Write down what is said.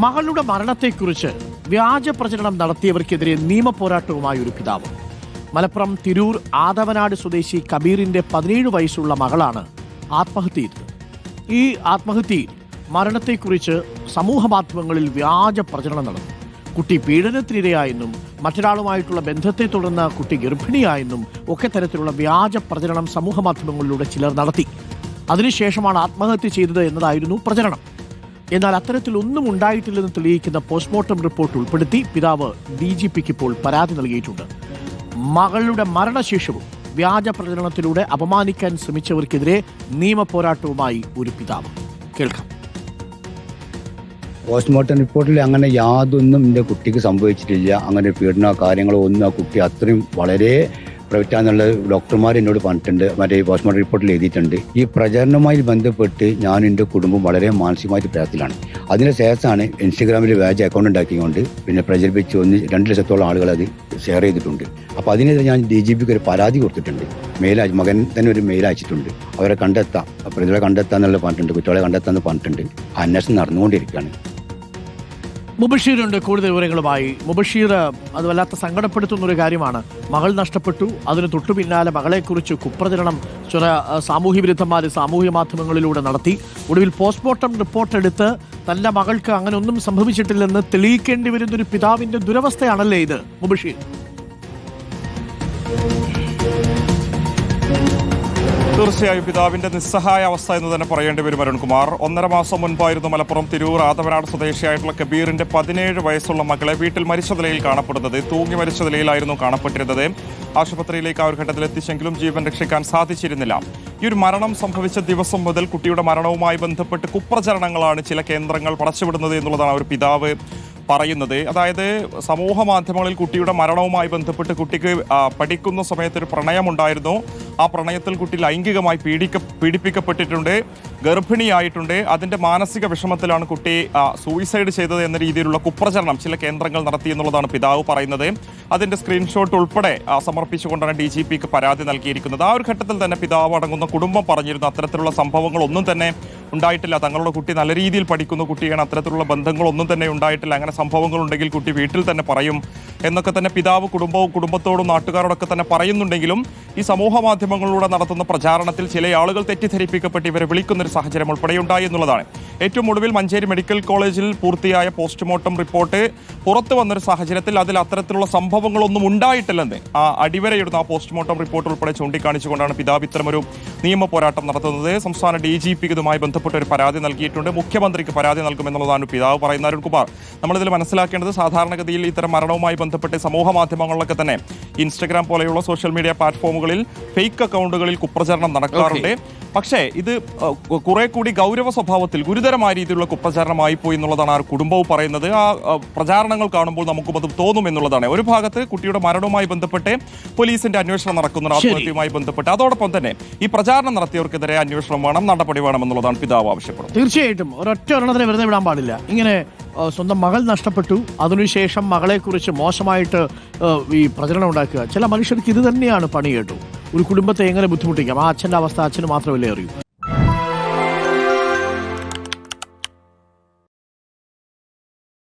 മകളുടെ മരണത്തെക്കുറിച്ച് വ്യാജ പ്രചരണം നടത്തിയവർക്കെതിരെ നിയമപോരാട്ടവുമായി ഒരു പിതാവ്. മലപ്പുറം തിരൂർ ആദവനാട് സ്വദേശി കബീറിന്റെ 17 വയസ്സുള്ള മകളാണ് ആത്മഹത്യ ചെയ്തത്. ഈ ആത്മഹത്യയിൽ മരണത്തെക്കുറിച്ച് സമൂഹ മാധ്യമങ്ങളിൽ വ്യാജ പ്രചരണം നടന്നു. കുട്ടി പീഡനത്തിനിരയായെന്നും മറ്റൊരാളുമായിട്ടുള്ള ബന്ധത്തെ തുടർന്ന് കുട്ടി ഗർഭിണിയായെന്നും ഒക്കെ തരത്തിലുള്ള വ്യാജ പ്രചരണം സമൂഹ മാധ്യമങ്ങളിലൂടെ ചിലർ നടത്തി. അതിനുശേഷമാണ് ആത്മഹത്യ ചെയ്തത് എന്നതായിരുന്നു പ്രചരണം. എന്നാൽ അത്തരത്തിലൊന്നും ഉണ്ടായിട്ടില്ലെന്ന് തെളിയിക്കുന്ന പോസ്റ്റ്മോർട്ടം റിപ്പോർട്ട് ഉൾപ്പെടുത്തി പിതാവ് DGPക്ക് ഇപ്പോൾ പരാതി നൽകിയിട്ടുണ്ട്. മകളുടെ മരണശേഷവും വ്യാജ പ്രചരണത്തിലൂടെ അപമാനിക്കാൻ ശ്രമിച്ചവർക്കെതിരെ നിയമപോരാട്ടവുമായി ഒരു പിതാവ്. കേൾക്കാം. പോസ്റ്റ്മോർട്ടം റിപ്പോർട്ടിൽ അങ്ങനെ യാതൊന്നും എൻ്റെ കുട്ടിക്ക് സംഭവിച്ചിട്ടില്ല. അങ്ങനെ പീഡന കാര്യങ്ങളോ ഒന്നും ആ കുട്ടി അത്രയും വളരെ പ്രൈവറ്റാന്നുള്ള ഡോക്ടർമാർ എന്നോട് പറഞ്ഞിട്ടുണ്ട്, മറ്റേ പോസ്റ്റ്മോർട്ടം റിപ്പോർട്ടിൽ എഴുതിയിട്ടുണ്ട്. ഈ പ്രചരണവുമായി ബന്ധപ്പെട്ട് ഞാൻ എൻ്റെ കുടുംബം വളരെ മാനസികമായിട്ട് പ്രയാസത്തിലാണ്. അതിന് ശേഷമാണ് ഇൻസ്റ്റഗ്രാമിൽ വ്യാജ അക്കൗണ്ട് ഉണ്ടാക്കിക്കൊണ്ട് പിന്നെ പ്രചരിപ്പിച്ച് 2 ലക്ഷത്തോളം ആളുകൾ അത് ഷെയർ ചെയ്തിട്ടുണ്ട്. അപ്പോൾ അതിനെതിരെ ഞാൻ DGPക്ക് ഒരു പരാതി കൊടുത്തിട്ടുണ്ട്. മകൻ തന്നെ ഒരു മെയിൽ അയച്ചിട്ടുണ്ട്. അവരെ കണ്ടെത്താം, പ്രതികളെ കണ്ടെത്താന്നുള്ള പറഞ്ഞിട്ടുണ്ട്, കുട്ടികളെ കണ്ടെത്താന്ന് പറഞ്ഞിട്ടുണ്ട്. അന്വേഷണം നടന്നുകൊണ്ടിരിക്കുകയാണ്. മുബഷീറുണ്ട് കൂടുതൽ വിവരങ്ങളുമായി. മുബഷീർ, അത് വല്ലാത്ത സങ്കടപ്പെടുത്തുന്ന ഒരു കാര്യമാണ്. മകൾ നഷ്ടപ്പെട്ടു, അതിന് തൊട്ടു പിന്നാലെ മകളെക്കുറിച്ച് കുപ്രചരണം ചില സാമൂഹ്യ വിരുദ്ധന്മാർ സാമൂഹ്യ മാധ്യമങ്ങളിലൂടെ നടത്തി. ഒടുവിൽ പോസ്റ്റ്മോർട്ടം റിപ്പോർട്ട് എടുത്ത് തന്റെ മകൾക്ക് അങ്ങനെ ഒന്നും സംഭവിച്ചിട്ടില്ലെന്ന് തെളിയിക്കേണ്ടി വരുന്നൊരു പിതാവിന്റെ ദുരവസ്ഥയാണല്ലേ ഇത്, മുബഷീർ? തീർച്ചയായും പിതാവിന്റെ നിസ്സഹായ അവസ്ഥ എന്ന് തന്നെ പറയേണ്ടി വരും അരുൺകുമാർ. 1.5 മാസം മുൻപായിരുന്നു മലപ്പുറം തിരൂർ ആദവനാട് സ്വദേശിയായിട്ടുള്ള കബീറിന്റെ 17 വയസ്സുള്ള മകളെ വീട്ടിൽ മരിച്ച നിലയിൽ കാണപ്പെടുന്നത്. തൂങ്ങി മരിച്ച നിലയിലായിരുന്നു കാണപ്പെട്ടിരുന്നത്. ആശുപത്രിയിലേക്ക് ആ ഒരു ഘട്ടത്തിൽ എത്തിച്ചെങ്കിലും ജീവൻ രക്ഷിക്കാൻ സാധിച്ചിരുന്നില്ല. ഈ ഒരു മരണം സംഭവിച്ച ദിവസം മുതൽ കുട്ടിയുടെ മരണവുമായി ബന്ധപ്പെട്ട് കുപ്രചരണങ്ങളാണ് ചില കേന്ദ്രങ്ങൾ പടച്ചുവിടുന്നത് എന്നുള്ളതാണ് ഒരു പിതാവ് പറയുന്നത്. അതായത് സമൂഹ മാധ്യമങ്ങളിൽ കുട്ടിയുടെ മരണവുമായി ബന്ധപ്പെട്ട് കുട്ടിക്ക് പഠിക്കുന്ന സമയത്ത് ഒരു പ്രണയമുണ്ടായിരുന്നു. ആ പ്രണയത്തിൽ കുട്ടി ലൈംഗികമായി പീഡിപ്പിക്കപ്പെട്ടിട്ടുണ്ട്, ഗർഭിണിയായിട്ടുണ്ട്. അതിൻ്റെ മാനസിക വിഷമത്തിലാണ് കുട്ടി സൂയിസൈഡ് ചെയ്തത് എന്ന രീതിയിലുള്ള കുപ്രചരണം ചില കേന്ദ്രങ്ങൾ നടത്തി എന്നുള്ളതാണ് പിതാവ് പറയുന്നത്. അതിൻ്റെ സ്ക്രീൻഷോട്ട് ഉൾപ്പെടെ സമർപ്പിച്ചുകൊണ്ടാണ് DGPക്ക് പരാതി നൽകിയിരിക്കുന്നത്. ആ ഒരു ഘട്ടത്തിൽ തന്നെ പിതാവ് അടങ്ങുന്ന കുടുംബം പറഞ്ഞിരുന്നു അത്തരത്തിലുള്ള സംഭവങ്ങളൊന്നും തന്നെ ഉണ്ടായിട്ടില്ല. തങ്ങളുടെ കുട്ടി നല്ല രീതിയിൽ പഠിക്കുന്ന കുട്ടിയാണ്, അത്തരത്തിലുള്ള ബന്ധങ്ങളൊന്നും തന്നെ ഉണ്ടായിട്ടില്ല. അങ്ങനെ സംഭവങ്ങളുണ്ടെങ്കിൽ കുട്ടി വീട്ടിൽ തന്നെ പറയും എന്നൊക്കെ തന്നെ പിതാവ് കുടുംബത്തോടും നാട്ടുകാരോടൊക്കെ തന്നെ പറയുന്നുണ്ടെങ്കിലും ഈ സമൂഹ മാധ്യമങ്ങളിലൂടെ നടത്തുന്ന പ്രചാരണത്തിൽ ചില ആളുകൾ തെറ്റിദ്ധരിപ്പിക്കപ്പെട്ട് ഇവരെ വിളിക്കുന്നൊരു സാഹചര്യം ഉൾപ്പെടെയുണ്ടായി എന്നുള്ളതാണ്. ഏറ്റവും ഒടുവിൽ മഞ്ചേരി മെഡിക്കൽ കോളേജിൽ പൂർത്തിയായ പോസ്റ്റ്മോർട്ടം റിപ്പോർട്ട് പുറത്തു വന്നൊരു സാഹചര്യത്തിൽ അതിൽ അത്തരത്തിലുള്ള സംഭവങ്ങളൊന്നും ഉണ്ടായിട്ടില്ലെന്ന് അടിവരയിടുന്ന ആ പോസ്റ്റ്മോർട്ടം റിപ്പോർട്ട് ഉൾപ്പെടെ ചൂണ്ടിക്കാണിച്ചുകൊണ്ടാണ് പിതാവ് ഇത്തരമൊരു നിയമ പോരാട്ടം നടത്തുന്നത്. സംസ്ഥാന DGPക്ക് ഇതുമായി ബന്ധപ്പെട്ട ഒരു പരാതി നൽകിയിട്ടുണ്ട്. മുഖ്യമന്ത്രിക്ക് പരാതി നൽകുമെന്നുള്ളതാണ് പിതാവ് പറയുന്ന. അരുൺകുമാർ, നമ്മളിതിൽ മനസ്സിലാക്കേണ്ടത് സാധാരണഗതിയിൽ ഇത്തരം മരണവുമായി ബന്ധപ്പെട്ട് സമൂഹ മാധ്യമങ്ങളിലൊക്കെ തന്നെ ഇൻസ്റ്റഗ്രാം പോലെയുള്ള സോഷ്യൽ മീഡിയ പ്ലാറ്റ്ഫോമുകളിൽ ഫേക്ക് അക്കൗണ്ടുകളിൽ കുപ്രചരണം നടക്കാറുണ്ട്. പക്ഷേ ഇത് കുറെ കൂടി ഗൗരവ സ്വഭാവത്തിൽ ഗുരുതരമായ രീതിയിലുള്ള കുപ്രചാരണമായി പോയി എന്നുള്ളതാണ് ആ കുടുംബവും പറയുന്നത്. ആ പ്രചാരണങ്ങൾ കാണുമ്പോൾ നമുക്കും അത് തോന്നും എന്നുള്ളതാണ്. ഒരു ഭാഗത്ത് കുട്ടിയുടെ മരണവുമായി ബന്ധപ്പെട്ട് പോലീസിന്റെ അന്വേഷണം നടക്കുന്ന ആത്മഹത്യയുമായി ബന്ധപ്പെട്ട്, അതോടൊപ്പം തന്നെ ഈ പ്രചാരണം നടത്തിയവർക്കെതിരെ അന്വേഷണം വേണം, നടപടി വേണം എന്നുള്ളതാണ് പിതാവ് ആവശ്യപ്പെടുന്നത്. തീർച്ചയായിട്ടും ഒരൊറ്റ ഒരെണ്ണത്തിനെ വെറുതെ വിടാൻ പാടില്ല. ഇങ്ങനെ സ്വന്തം മകൾ നഷ്ടപ്പെട്ടു, അതിനുശേഷം മകളെക്കുറിച്ച് മോശമായിട്ട് ഈ പ്രചരണം ഉണ്ടാക്കുക. ചില മനുഷ്യർക്ക് ഇത് തന്നെയാണ് പണി കേട്ടു. ഒരു കുടുംബത്തെ എങ്ങനെ ബുദ്ധിമുട്ടിക്കാം? ആ അച്ഛൻ്റെ അവസ്ഥ അച്ഛന് മാത്രമല്ലേ അറിയൂ.